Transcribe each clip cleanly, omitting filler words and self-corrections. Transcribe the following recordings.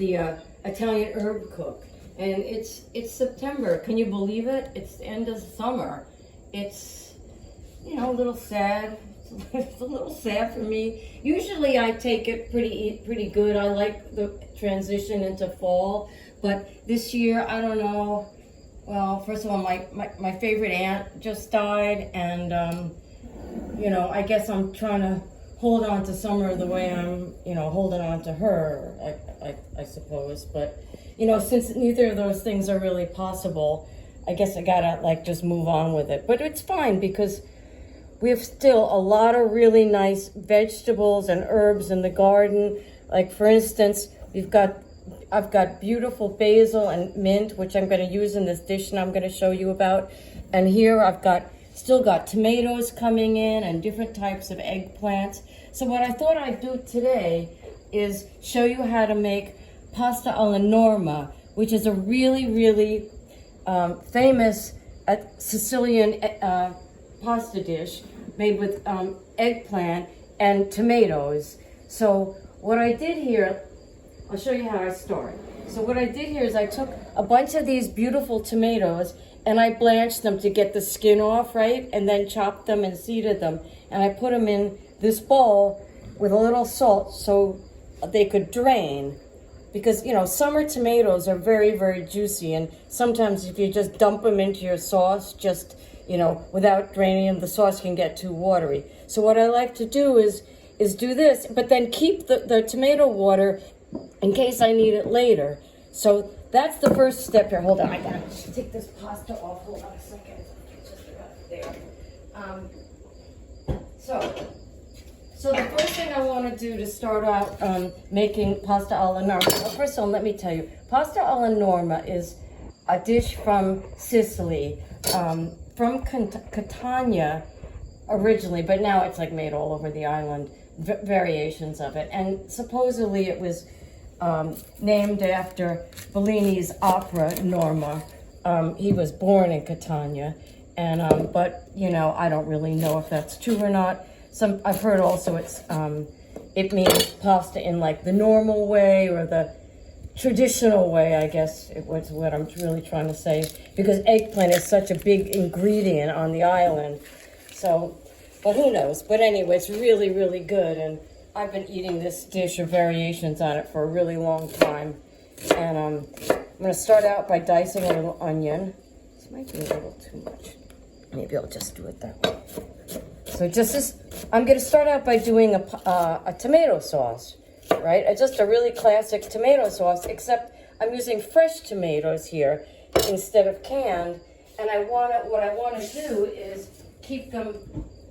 the Italian herb cook. And it's September. Can you believe it? It's the end of summer. It's, you know, a little sad. It's a little sad for me. Usually I take it pretty good. I like the transition into fall. But this year, I don't know. Well, first of all, my favorite aunt just died. And, you know, I guess I'm trying to hold on to summer the way I'm, you know, holding on to her, I suppose. But, you know, since neither of those things are really possible, I guess I gotta, like, just move on with it. But it's fine because we have still a lot of really nice vegetables and herbs in the garden. Like, for instance, I've got beautiful basil and mint, which I'm gonna use in this dish and I'm gonna show you about. And here I've still got tomatoes coming in and different types of eggplants. So what I thought I'd do today is show you how to make pasta alla Norma, which is a really, really famous Sicilian pasta dish made with eggplant and tomatoes. So what I did here, I'll show you how I start. So what I did here is I took a bunch of these beautiful tomatoes and I blanched them to get the skin off, right? And then chopped them and seeded them. And I put them in this bowl with a little salt so they could drain. Because, you know, summer tomatoes are very, very juicy. And sometimes if you just dump them into your sauce, just, you know, without draining them, the sauce can get too watery. So what I like to do is do this, but then keep the tomato water in case I need it later. So that's the first step here. Hold on, I gotta take this pasta off. Hold on a second. It's just about there. So the first thing I want to do to start out making pasta alla Norma. Well, first of all, let me tell you, pasta alla Norma is a dish from Sicily, from Catania originally, but now it's like made all over the island, variations of it. And supposedly it was named after Bellini's opera Norma. He was born in Catania, and but you know, I don't really know if that's true or not. I've heard also it means pasta in like the normal way or the traditional way, I guess it was what I'm really trying to say, because eggplant is such a big ingredient on the island. So, but who knows? But anyway, it's really, really good, and I've been eating this dish or variations on it for a really long time. And I'm going to start out by dicing a little onion. This might be a little too much. Maybe I'll just do it that way. So I'm going to start out by doing a tomato sauce, right? Just a really classic tomato sauce, except I'm using fresh tomatoes here instead of canned. And what I want to do is keep them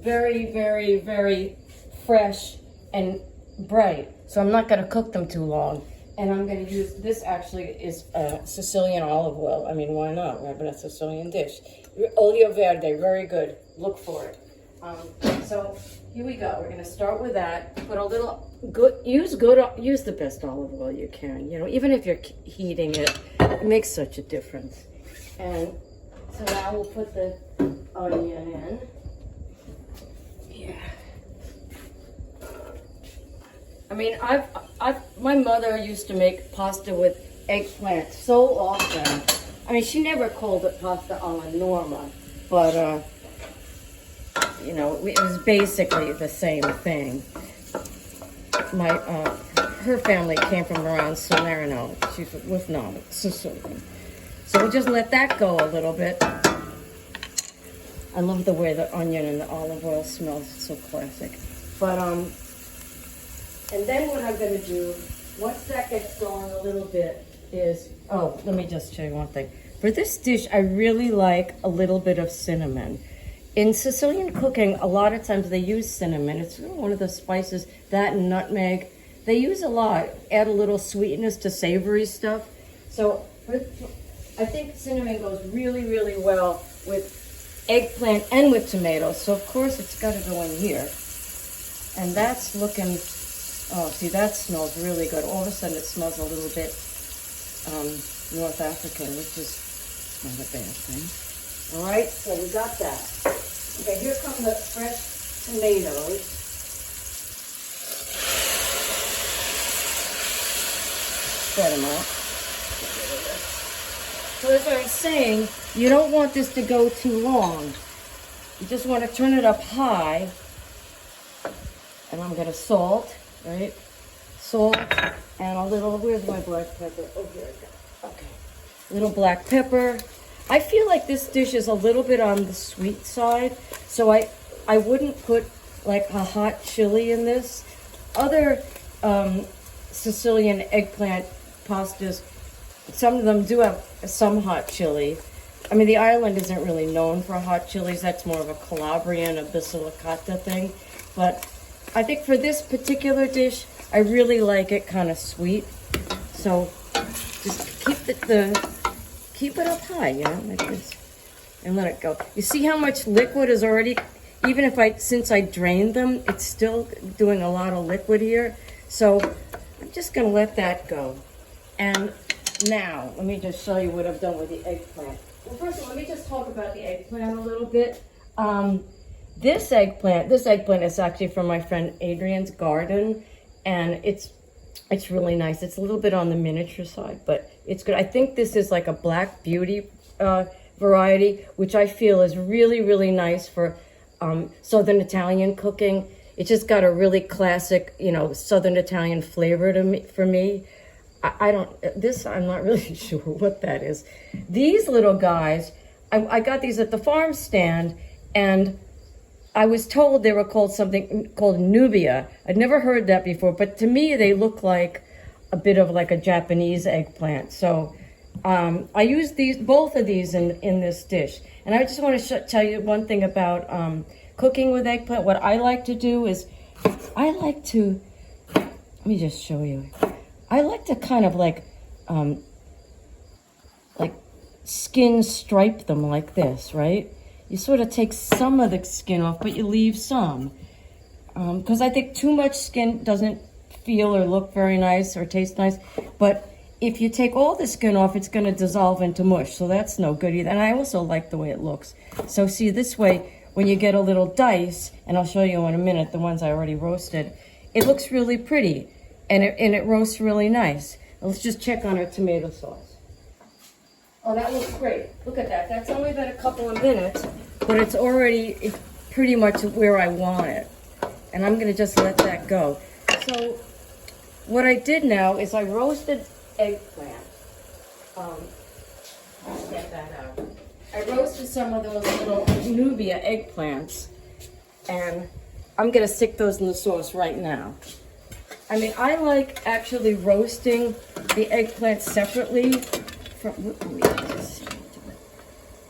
very, very, very fresh and bright. So I'm not going to cook them too long. And I'm going to use, this actually is Sicilian olive oil. I mean, why not? We're having a Sicilian dish. Olio verde, very good. Look for it. So here we go. We're going to start with that. Put a little use the best olive oil you can. You know, even if you're heating it, it makes such a difference. And so now we'll put the onion in. Yeah. I mean, my mother used to make pasta with eggplant so often. I mean, she never called it pasta alla Norma, but you know, it was basically the same thing. Her family came from around Salerno. She was not Sicilian. So we'll just let that go a little bit. I love the way the onion and the olive oil smells. It's so classic. But and then what I'm going to do, once that gets going a little bit, is, let me just show you one thing. For this dish, I really like a little bit of cinnamon. In Sicilian cooking, a lot of times they use cinnamon. It's really one of the spices, that and nutmeg. They use a lot, add a little sweetness to savory stuff. So I think cinnamon goes really, really well with eggplant and with tomatoes. So of course it's got to go in here. And that's looking, see, that smells really good. All of a sudden it smells a little bit North African, which is not a bad thing. All right, so we got that. Okay, here come the fresh tomatoes. that amount. So as I was saying, you don't want this to go too long. You just want to turn it up high. And I'm going to salt, right? Salt and a little, where's my black pepper? Oh, here I go. Okay. Little black pepper. I feel like this dish is a little bit on the sweet side, so I wouldn't put like a hot chili in this. Other Sicilian eggplant pastas, some of them do have some hot chili. I mean, the island isn't really known for hot chilies. That's more of a Calabrian, a Basilicata thing. But I think for this particular dish, I really like it kind of sweet. So just keep it up high, you know, like this, and let it go. You see how much liquid is already, even if since I drained them, it's still doing a lot of liquid here. So I'm just gonna let that go. And now, let me just show you what I've done with the eggplant. Well, first of all, let me just talk about the eggplant a little bit. This eggplant is actually from my friend Adrian's garden, and it's really nice. It's a little bit on the miniature side, but it's good. I think this is like a Black Beauty variety, which I feel is really, really nice for Southern Italian cooking. It's just got a really classic, you know, Southern Italian flavor for me. I'm not really sure what that is. These little guys, I got these at the farm stand, and I was told they were called something called Nubia. I'd never heard that before, but to me they look like a bit of like a Japanese eggplant. So I use both of these in this dish. And I just want to tell you one thing about cooking with eggplant. What I like to do is let me just show you. I like to kind of like skin stripe them like this, right? You sort of take some of the skin off, but you leave some. Because I think too much skin doesn't feel or look very nice or taste nice. But if you take all the skin off, it's going to dissolve into mush. So that's no good either. And I also like the way it looks. So see, this way, when you get a little dice, and I'll show you in a minute, the ones I already roasted, it looks really pretty. And it roasts really nice. Let's just check on our tomato sauce. Oh, that looks great. Look at that. That's only been a couple of minutes, but it's already pretty much where I want it. And I'm going to just let that go. So what I did now is I roasted eggplant. Let's get that out. I roasted some of those little Nubia eggplants, and I'm going to stick those in the sauce right now. I mean, I like actually roasting the eggplant separately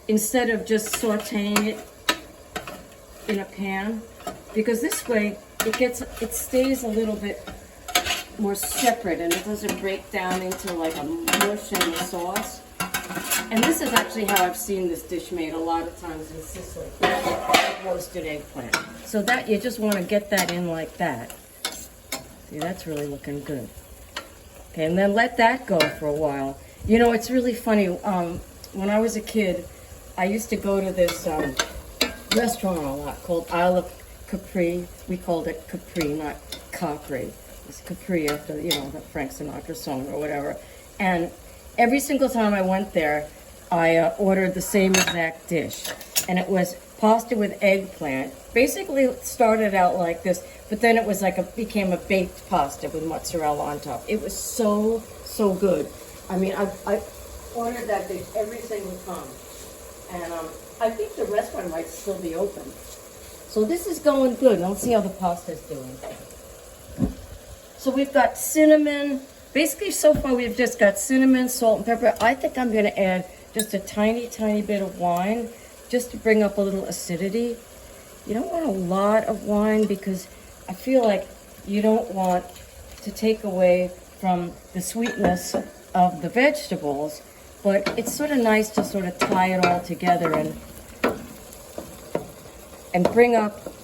instead of just sauteing it in a pan, because this way it stays a little bit more separate and it doesn't break down into like a mush in the sauce. And this is actually how I've seen this dish made a lot of times in Sicily, like roasted eggplant. So that you just want to get that in like that. See, that's really looking good. Okay, and then let that go for a while. You know, it's really funny. When I was a kid, I used to go to this restaurant a lot called Alla Capri. We called it Capri, not Capri. It's Capri after, you know, the Frank Sinatra song or whatever. And every single time I went there, I ordered the same exact dish. And it was pasta with eggplant. Basically, it started out like this, but then it was like became a baked pasta with mozzarella on top. It was so, so good. I mean, I ordered that dish every single time. And I think the restaurant might still be open. So this is going good. Let's see how the pasta's doing. So we've got cinnamon. Basically, so far we've just got cinnamon, salt, and pepper. I think I'm going to add just a tiny, tiny bit of wine just to bring up a little acidity. You don't want a lot of wine because I feel like you don't want to take away from the sweetness of the vegetables, but it's sort of nice to sort of tie it all together and bring up,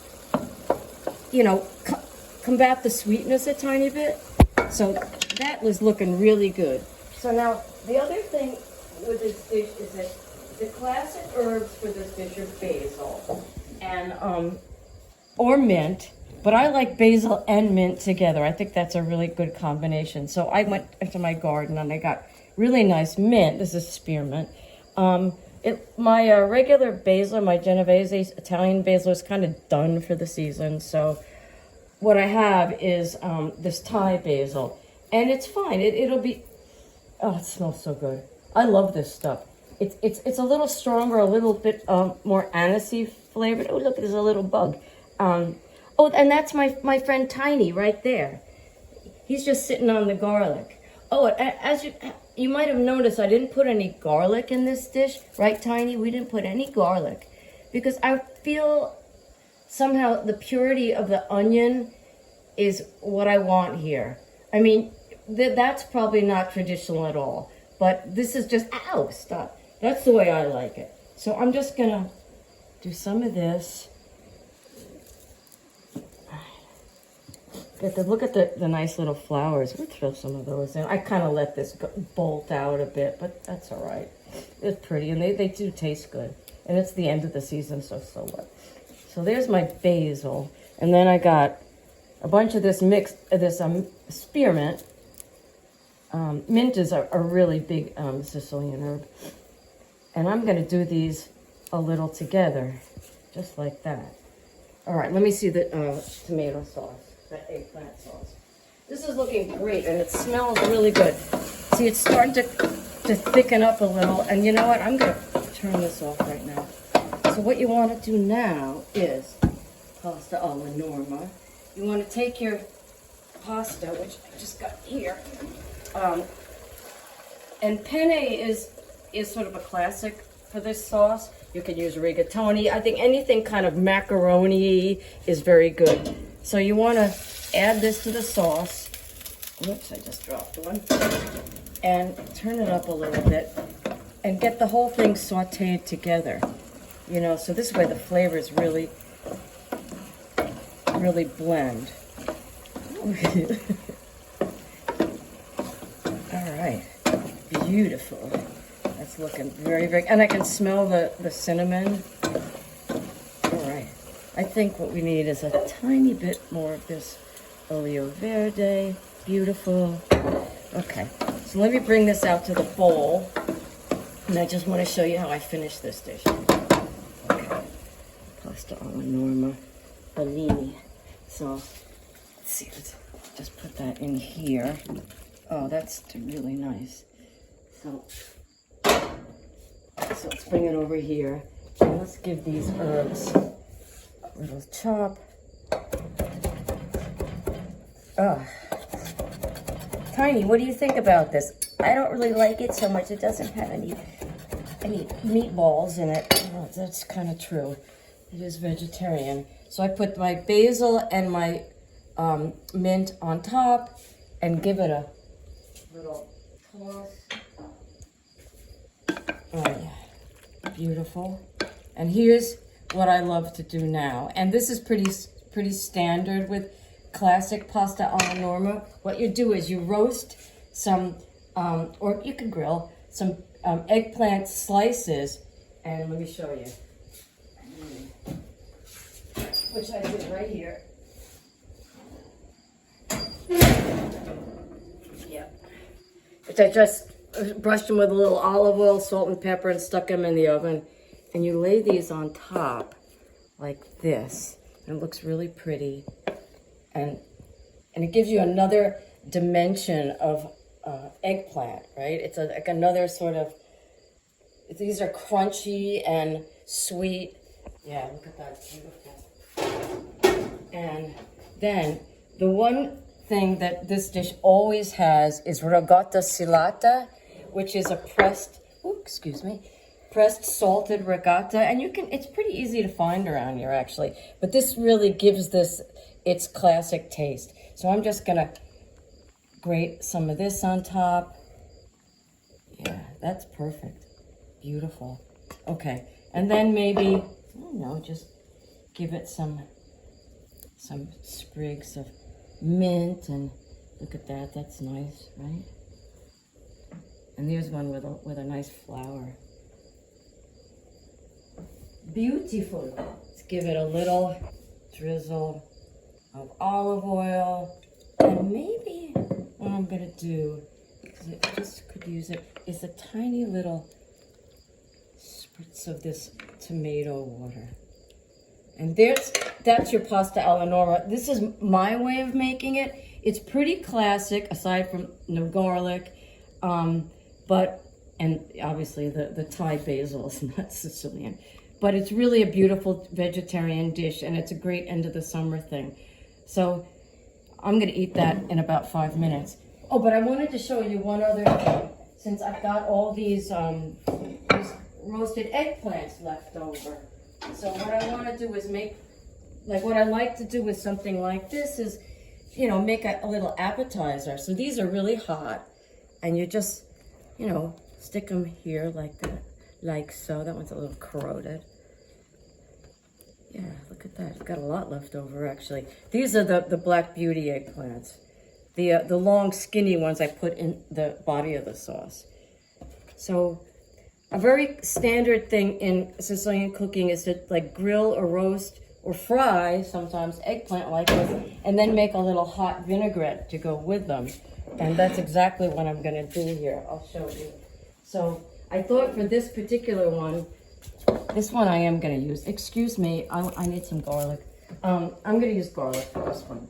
you know, combat the sweetness a tiny bit. So that was looking really good. So now the other thing with this dish is that the classic herbs for this dish are basil. And or mint, but I like basil and mint together. I think that's a really good combination. So I went into my garden and I got really nice mint. This is spearmint. My regular basil, my Genovese Italian basil, is kind of done for the season. So what I have is this Thai basil, and it's fine. It'll be. Oh, it smells so good. I love this stuff. It's a little stronger, a little bit more anisey flavored. Oh, look, there's a little bug. Oh, and that's my friend Tiny right there. He's just sitting on the garlic. Oh, as you might have noticed, I didn't put any garlic in this dish, right, Tiny? We didn't put any garlic because I feel somehow the purity of the onion is what I want here. I mean, that's probably not traditional at all, but this is just, ow, stop. That's the way I like it. So I'm just gonna do some of this. Look at the nice little flowers. We'll throw some of those in. I kind of let this bolt out a bit, but that's all right. It's pretty, and they do taste good. And it's the end of the season, so what? So there's my basil, and then I got a bunch of this spearmint. Mint is a really big Sicilian herb, and I'm going to do these a little together, just like that. All right, let me see the tomato sauce. That eggplant sauce. This is looking great, and it smells really good. See, it's starting to thicken up a little, and you know what? I'm going to turn this off right now. So what you want to do now is pasta alla Norma. You want to take your pasta, which I just got here, and penne is sort of a classic for this sauce. You can use rigatoni. I think anything kind of macaroni is very good. So you want to add this to the sauce. Oops, I just dropped one. And turn it up a little bit and get the whole thing sauteed together. You know, so this way the flavors really blend. All right, beautiful. That's looking very, very, and I can smell the cinnamon. I think what we need is a tiny bit more of this olio verde. Beautiful. Okay, so let me bring this out to the bowl. And I just want to show you how I finish this dish. Okay, pasta alla Norma Bellini. So, let's see, let's just put that in here. Oh, that's really nice. So let's bring it over here. And let's give these herbs little chop. Oh. Tiny, what do you think about this? I don't really like it so much. It doesn't have any meatballs in it. Oh, that's kind of true. It is vegetarian. So I put my basil and my mint on top and give it a little toss. Oh yeah, beautiful. And here's what I love to do now, and this is pretty standard with classic pasta alla Norma. What you do is you roast some, or you can grill some eggplant slices, and let me show you, which I did right here. Yep. Which I just brushed them with a little olive oil, salt and pepper, and stuck them in the oven. And you lay these on top like this, and it looks really pretty, and it gives you another dimension of eggplant, right? It's like another sort of, these are crunchy and sweet. Yeah, look at that, beautiful. And then the one thing that this dish always has is ricotta silata, which is a pressed salted ricotta, and it's pretty easy to find around here actually, but this really gives this its classic taste. So I'm just gonna grate some of this on top. Yeah, that's perfect. Beautiful. Okay, and then maybe, I don't know, just give it some sprigs of mint, and look at that, that's nice, right? And there's one with a nice flower. Beautiful. Let's give it a little drizzle of olive oil. And maybe what I'm gonna do, because I just could use it, is a tiny little spritz of this tomato water. And that's your pasta alla Norma. This is my way of making it. It's pretty classic, aside from no garlic, and obviously the Thai basil is not Sicilian. But it's really a beautiful vegetarian dish, and it's a great end of the summer thing. So I'm gonna eat that in about 5 minutes. Oh, but I wanted to show you one other thing. Since I've got all these roasted eggplants left over. So what I wanna do is make, like what I like to do with something like this is, you know, make a little appetizer. So these are really hot, and you just, you know, stick them here like that, like so. That one's a little corroded. Yeah, look at that. I've got a lot left over, actually. These are the Black Beauty eggplants. The long, skinny ones I put in the body of the sauce. So a very standard thing in Sicilian cooking is to like grill or roast or fry, sometimes eggplant like this, and then make a little hot vinaigrette to go with them. And that's exactly what I'm gonna do here. I'll show you. So I thought for this particular one, this one I am gonna use. Excuse me, I need some garlic. I'm gonna use garlic for this one.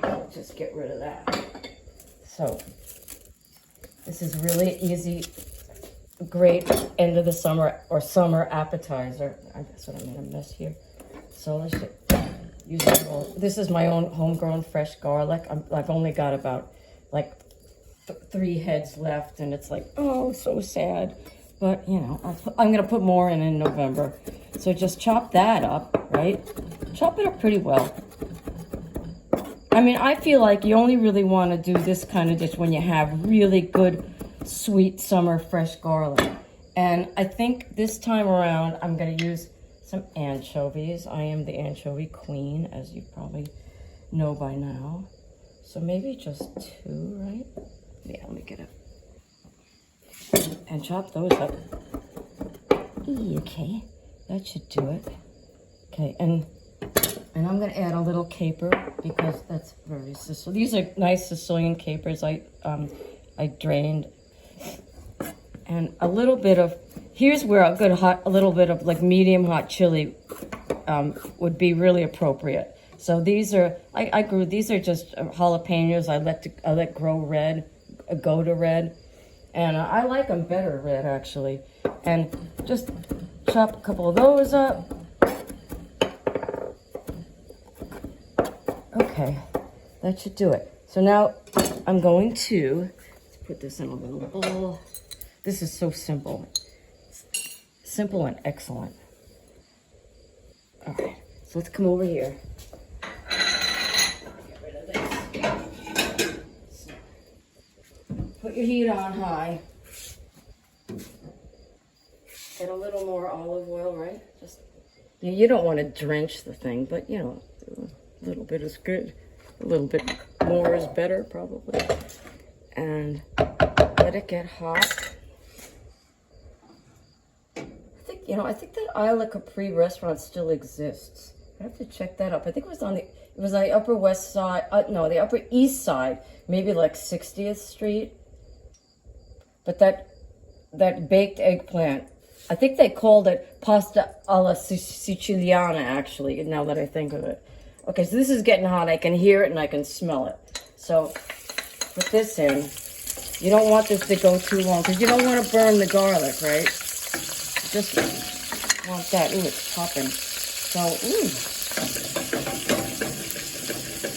I'll just get rid of that. So this is really easy, great end of the summer or summer appetizer. That's what I'm gonna miss here. So let's use it all. This is my own homegrown fresh garlic. I've only got about like 3 heads left, and it's like, oh, so sad. But, you know, I'm going to put more in November. So just chop that up, right? Chop it up pretty well. I mean, I feel like you only really want to do this kind of dish when you have really good, sweet summer fresh garlic. And I think this time around, I'm going to use some anchovies. I am the anchovy queen, as you probably know by now. So maybe just 2, right? Yeah, let me get it. And chop those up. Okay, that should do it. Okay, and I'm gonna add a little caper because that's very Sicilian. These are nice Sicilian capers. I drained, and a little bit of. Here's where a good a little bit of like medium hot chili would be really appropriate. So these are I grew. These are just jalapenos. I let grow red, go to red. And I like them better red, actually. And just chop a couple of those up. Okay, that should do it. So now I'm going to, let's put this in a little bowl. This is so simple. Simple and excellent. All right, so let's come over here. Put your heat on high. Get a little more olive oil, right? Just you don't want to drench the thing, but you know, a little bit is good. A little bit more is better, probably. And let it get hot. I think that Isla Capri restaurant still exists. I have to check that up. I think it was on the Upper West Side. No, the Upper East Side, maybe like 60th Street. But that baked eggplant, I think they called it pasta alla Siciliana, actually, now that I think of it. Okay, so this is getting hot. I can hear it and I can smell it. So put this in. You don't want this to go too long because you don't want to burn the garlic, right? Just want that. Ooh, it's popping. So, ooh.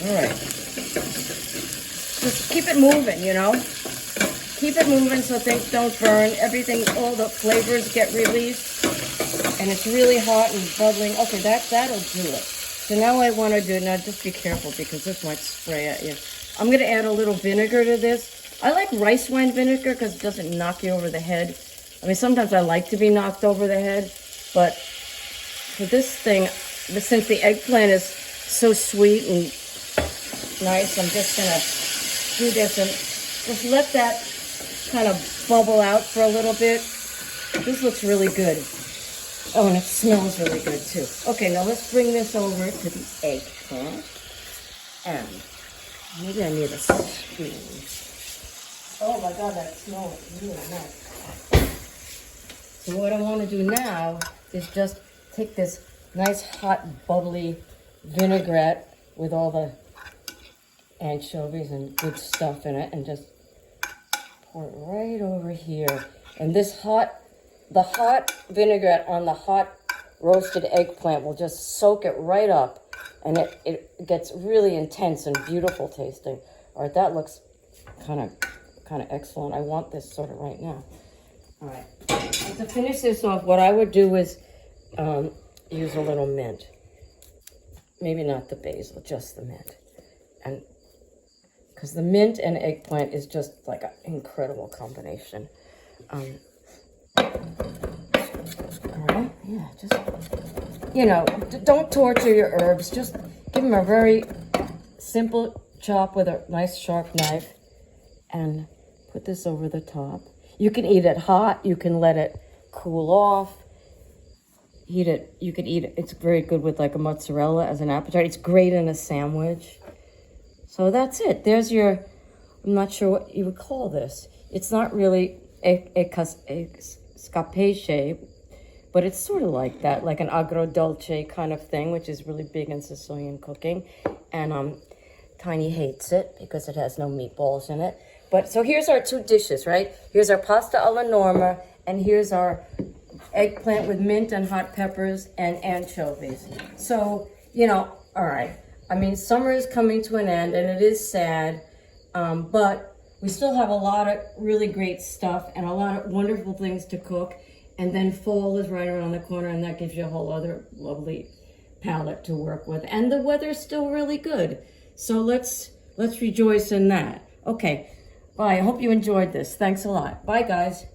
All right. Just keep it moving, you know? Keep it moving so things don't burn. Everything, all the flavors get released. And it's really hot and bubbling. Okay, that'll do it. So now I want to do, now just be careful because this might spray at you. I'm going to add a little vinegar to this. I like rice wine vinegar because it doesn't knock you over the head. I mean, sometimes I like to be knocked over the head. But for this thing, since the eggplant is so sweet and nice, I'm just going to do this and just let that kind of bubble out for a little bit. This looks really good. Oh, and it smells really good too. Okay, now let's bring this over to the eggplant. And maybe I need a spoon. Oh my God, that smells really nice. So what I want to do now is just take this nice hot bubbly vinaigrette with all the anchovies and good stuff in it and just pour it right over here. And the hot vinaigrette on the hot roasted eggplant will just soak it right up, and it gets really intense and beautiful tasting. All right, that looks kind of excellent. I want this sort of right now. All right, and to finish this off, what I would do is use a little mint. Maybe not the basil, just the mint. And because the mint and eggplant is just like an incredible combination. All right, yeah, just, you know, don't torture your herbs. Just give them a very simple chop with a nice sharp knife and put this over the top. You can eat it hot. You can let it cool off. Eat it. You could eat it. It's very good with like a mozzarella as an appetizer. It's great in a sandwich. So that's it. There's your, I'm not sure what you would call this. It's not really a scapace, but it's sort of like that, like an agrodolce kind of thing, which is really big in Sicilian cooking. And Tiny hates it because it has no meatballs in it. But so here's our two dishes, right? Here's our pasta alla Norma, and here's our eggplant with mint and hot peppers and anchovies. So, you know, all right. I mean, summer is coming to an end, and it is sad, but we still have a lot of really great stuff and a lot of wonderful things to cook. And then fall is right around the corner, and that gives you a whole other lovely palette to work with. And the weather's still really good. So let's rejoice in that. Okay, bye. I hope you enjoyed this. Thanks a lot. Bye, guys.